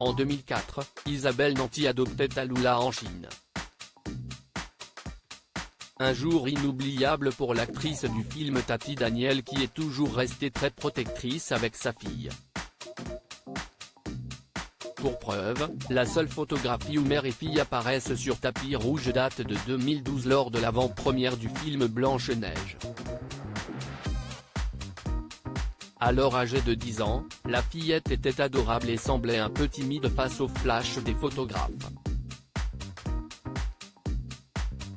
En 2004, Isabelle Nanty adoptait Tallulah en Chine. Un jour inoubliable pour l'actrice du film Tati Daniel qui est toujours restée très protectrice avec sa fille. Pour preuve, la seule photographie où mère et fille apparaissent sur tapis rouge date de 2012 lors de l'avant-première du film Blanche-Neige. Alors âgée de 10 ans, la fillette était adorable et semblait un peu timide face au flash des photographes.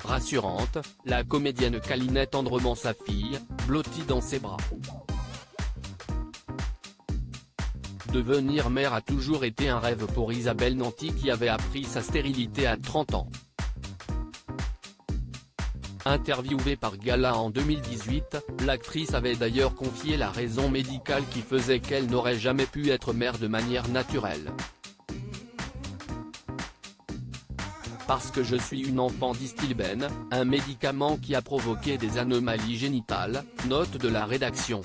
Rassurante, la comédienne câlinait tendrement sa fille, blottie dans ses bras. Devenir mère a toujours été un rêve pour Isabelle Nanty qui avait appris sa stérilité à 30 ans. Interviewée par Gala en 2018, l'actrice avait d'ailleurs confié la raison médicale qui faisait qu'elle n'aurait jamais pu être mère de manière naturelle. Parce que je suis une enfant d'Istilben, un médicament qui a provoqué des anomalies génitales, note de la rédaction.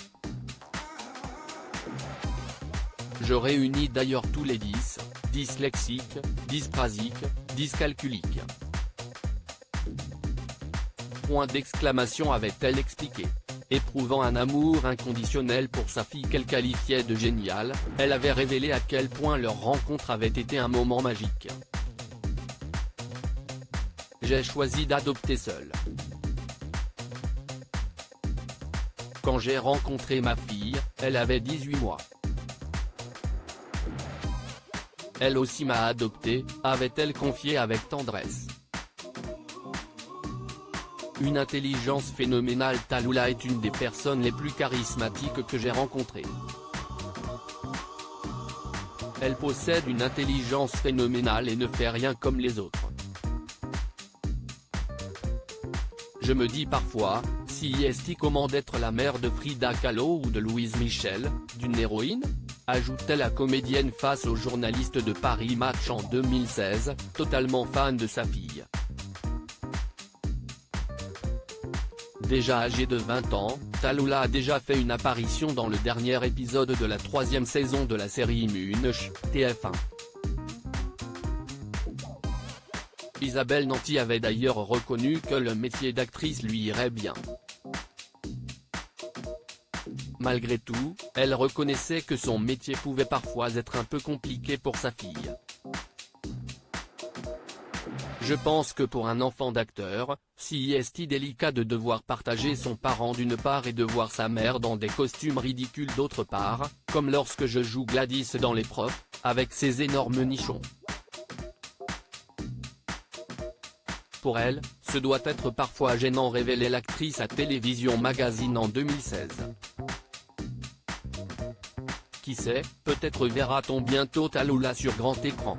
Je réunis d'ailleurs tous les dyslexiques, dysprasiques, dyscalculiques. Point d'exclamation avait-elle expliqué. Éprouvant un amour inconditionnel pour sa fille qu'elle qualifiait de géniale, elle avait révélé à quel point leur rencontre avait été un moment magique. J'ai choisi d'adopter seule. Quand j'ai rencontré ma fille, elle avait 18 mois. Elle aussi m'a adopté, avait-elle confié avec tendresse. Une intelligence phénoménale. Tallulah est une des personnes les plus charismatiques que j'ai rencontrées. Elle possède une intelligence phénoménale et ne fait rien comme les autres. Je me dis parfois, si est comment d'être la mère de Frida Kahlo ou de Louise Michel, d'une héroïne ? Ajoutait la comédienne face aux journalistes de Paris Match en 2016, totalement fan de sa fille. Déjà âgée de 20 ans, Tallulah a déjà fait une apparition dans le dernier épisode de la 3e saison de la série Immune Ch, TF1. Isabelle Nanty avait d'ailleurs reconnu que le métier d'actrice lui irait bien. Malgré tout, elle reconnaissait que son métier pouvait parfois être un peu compliqué pour sa fille. Je pense que pour un enfant d'acteur, si est délicat de devoir partager son parent d'une part et de voir sa mère dans des costumes ridicules d'autre part, comme lorsque je joue Gladys dans Les Profs, avec ses énormes nichons. Pour elle, ce doit être parfois gênant, révélait l'actrice à Télévision Magazine en 2016. Qui sait, peut-être verra-t-on bientôt Tallulah sur grand écran.